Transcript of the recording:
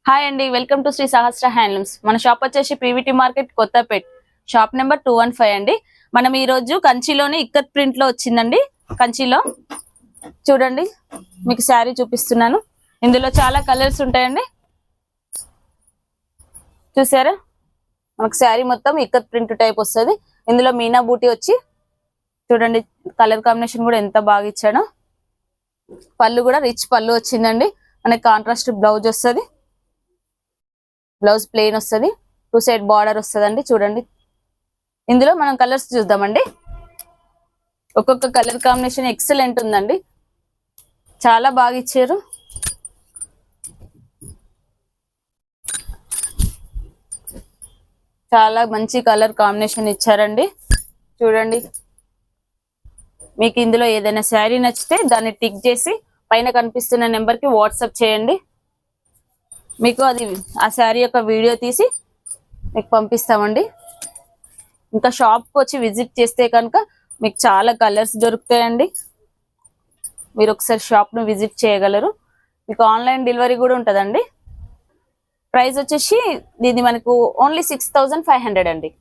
Hi అండి, welcome to Shri Sahasra handlooms. మన shop వచ్చేసి PVT market Kothapet, shop number 215 అండి. మనం ఈ రోజు కంచిలోని ఇక్కత్ ప్రింట్ లో వచ్చిందండి. కంచిలో చూడండి, మీకు శారీ చూపిస్తున్నాను. ఇందులో చాలా కలర్స్ ఉంటాయండి. చూసారా, మనకు శారీ మొత్తం ఇక్కత్ ప్రింట్ టైప్ వస్తుంది. ఇందులో మీనా బూటీ వచ్చి చూడండి, కలర్ కాంబినేషన్ కూడా ఎంత బాగా ఇచ్చాడో. పళ్ళు కూడా రిచ్ పళ్ళు వచ్చిందండి. మనకి కాంట్రాస్ట్ బ్లౌజ్ వస్తుంది. బ్లౌజ్ ప్లెయిన్ వస్తుంది, 2 సైడ్ బార్డర్ వస్తుందండి. చూడండి, ఇందులో మనం కలర్స్ చూద్దామండి. ఒక్కొక్క కలర్ కాంబినేషన్ ఎక్సలెంట్ ఉందండి, చాలా బాగా ఇచ్చారు. చాలా మంచి కలర్ కాంబినేషన్ ఇచ్చారండి. చూడండి, మీకు ఇందులో ఏదైనా శారీ నచ్చితే దాన్ని టిక్ చేసి పైన కనిపిస్తున్న నెంబర్కి వాట్సాప్ చేయండి. మీకు అది ఆ శారీ యొక్క వీడియో తీసి మీకు పంపిస్తామండి. ఇంకా షాప్కి వచ్చి విజిట్ చేస్తే కనుక మీకు చాలా కలర్స్ దొరుకుతాయండి. మీరు ఒకసారి షాప్ను విజిట్ చేయగలరు. మీకు ఆన్లైన్ డెలివరీ కూడా ఉంటుందండి. ప్రైస్ వచ్చేసి ఇది మనకు ఓన్లీ 6500 అండి.